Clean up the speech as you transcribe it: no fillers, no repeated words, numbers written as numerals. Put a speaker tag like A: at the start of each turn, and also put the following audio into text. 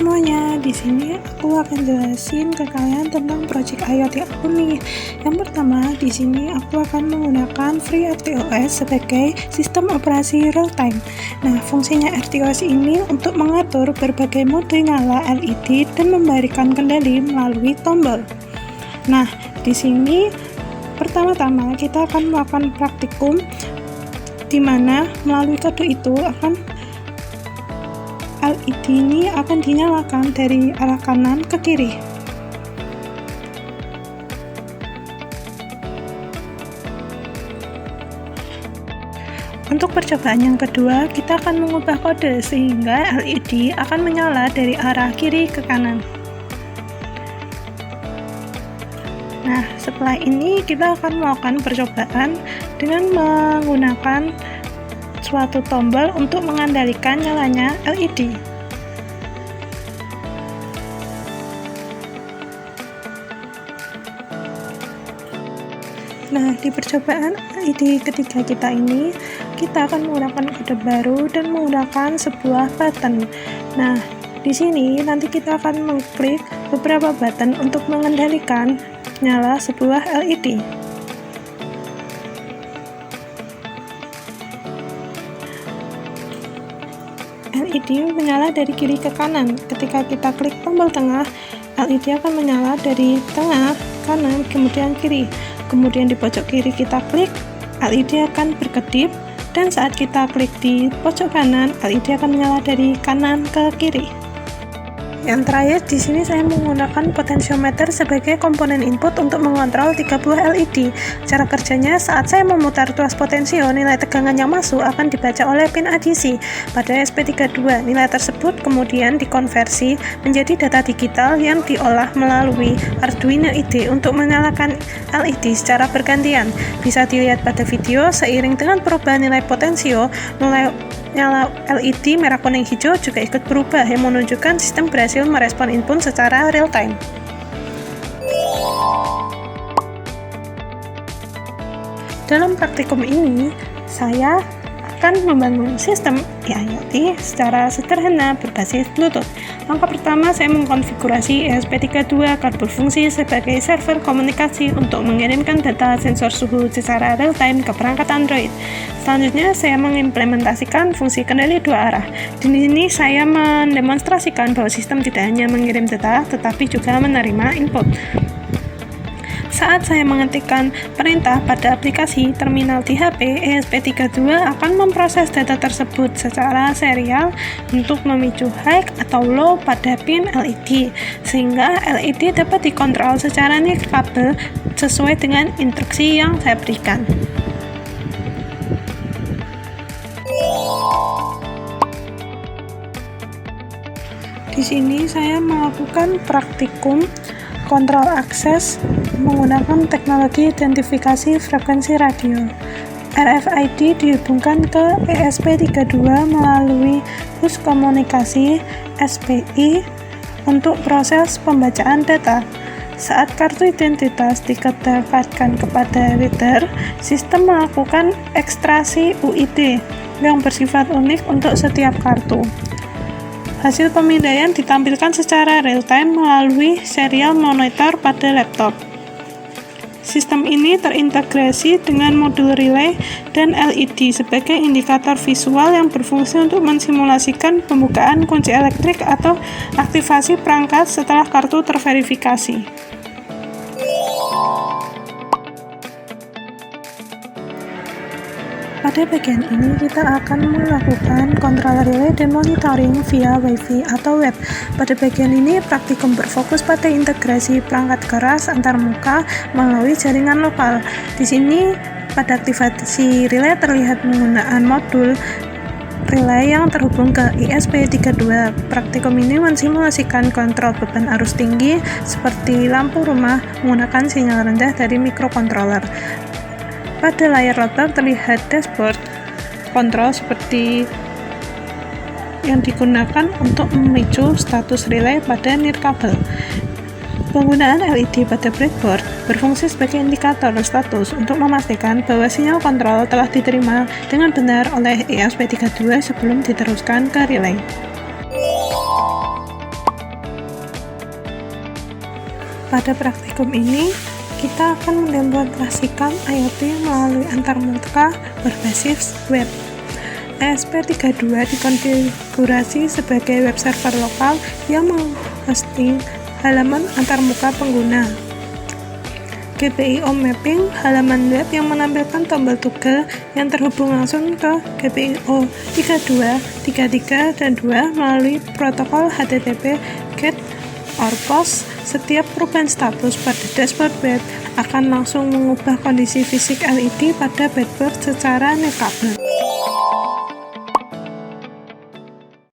A: semuanya, di sini aku akan jelasin ke kalian tentang project IoT aku nih. Yang pertama, di sini aku akan menggunakan FreeRTOS sebagai sistem operasi real time. Nah, fungsinya RTOS ini untuk mengatur berbagai mode nyala LED dan memberikan kendali melalui tombol. Nah, di sini pertama-tama kita akan melakukan praktikum di mana melalui kode itu LED ini akan dinyalakan dari arah kanan ke kiri. Untuk percobaan yang kedua, kita akan mengubah kode sehingga LED akan menyala dari arah kiri ke kanan. Nah, setelah ini kita akan melakukan percobaan dengan menggunakan suatu tombol untuk mengendalikan nyalanya LED. Nah, di percobaan LED ketiga kita ini, kita akan menggunakan kode baru dan menggunakan sebuah button. Nah, di sini nanti kita akan mengklik beberapa button untuk mengendalikan nyala sebuah LED. LED menyala dari kiri ke kanan. Ketika kita klik tombol tengah, LED akan menyala dari tengah, kanan, kemudian kiri. Kemudian di pojok kiri kita klik, LED akan berkedip, dan saat kita klik di pojok kanan, LED akan menyala dari kanan ke kiri. Yang terakhir, di sini saya menggunakan potentiometer sebagai komponen input untuk mengontrol 3 buah LED. Cara kerjanya, saat saya memutar tuas potensio, nilai tegangan yang masuk akan dibaca oleh pin ADC. Pada SP32, nilai tersebut kemudian dikonversi menjadi data digital yang diolah melalui Arduino IDE untuk menyalakan LED secara bergantian. Bisa dilihat pada video, seiring dengan perubahan nilai potensio, nyala LED merah kuning hijau juga ikut berubah yang menunjukkan sistem berhasil merespon input secara real time. Dalam praktikum ini, saya akan membangun sistem IoT secara sederhana berbasis Bluetooth. Langkah pertama, saya mengkonfigurasi ESP32 agar berfungsi sebagai server komunikasi untuk mengirimkan data sensor suhu secara real time ke perangkat Android. Selanjutnya, saya mengimplementasikan fungsi kendali dua arah. Di sini saya mendemonstrasikan bahwa sistem tidak hanya mengirim data, tetapi juga menerima input. Saat saya mengetikkan perintah pada aplikasi terminal di HP, ESP32 akan memproses data tersebut secara serial untuk memicu high atau low pada pin LED, sehingga LED dapat dikontrol secara nirkabel sesuai dengan instruksi yang saya berikan. Di sini saya melakukan praktikum kontrol akses menggunakan teknologi identifikasi frekuensi radio. RFID dihubungkan ke ESP32 melalui bus komunikasi SPI untuk proses pembacaan data. Saat kartu identitas didekatkan kepada reader, sistem melakukan ekstraksi UID yang bersifat unik untuk setiap kartu. Hasil pemindaian ditampilkan secara real-time melalui serial monitor pada laptop. Sistem ini terintegrasi dengan modul relay dan LED sebagai indikator visual yang berfungsi untuk mensimulasikan pembukaan kunci elektrik atau aktivasi perangkat setelah kartu terverifikasi. Pada bagian ini kita akan melakukan kontrol relay dan monitoring via Wi-Fi atau web. Pada bagian ini praktikum berfokus pada integrasi perangkat keras antar muka melalui jaringan lokal. Di sini pada aktivasi relay terlihat menggunakan modul relay yang terhubung ke ESP32. Praktikum ini mensimulasikan kontrol beban arus tinggi seperti lampu rumah menggunakan sinyal rendah dari microcontroller. Pada layar laptop terlihat dashboard kontrol seperti yang digunakan untuk memicu status relay pada nirkabel. Penggunaan LED pada breadboard berfungsi sebagai indikator status untuk memastikan bahwa sinyal kontrol telah diterima dengan benar oleh ESP32 sebelum diteruskan ke relay. Pada praktikum ini, kita akan mendemonstrasikan IoT melalui antarmuka berbasis web. ESP32 dikonfigurasi sebagai web server lokal yang menghosting halaman antarmuka pengguna. GPIO Mapping, halaman web yang menampilkan tombol toggle yang terhubung langsung ke GPIO 32, 33, dan 2 melalui protokol HTTP GET or POST. Setiap perubahan status pada dashboard web akan langsung mengubah kondisi fisik LED pada breadboard secara nirkabel.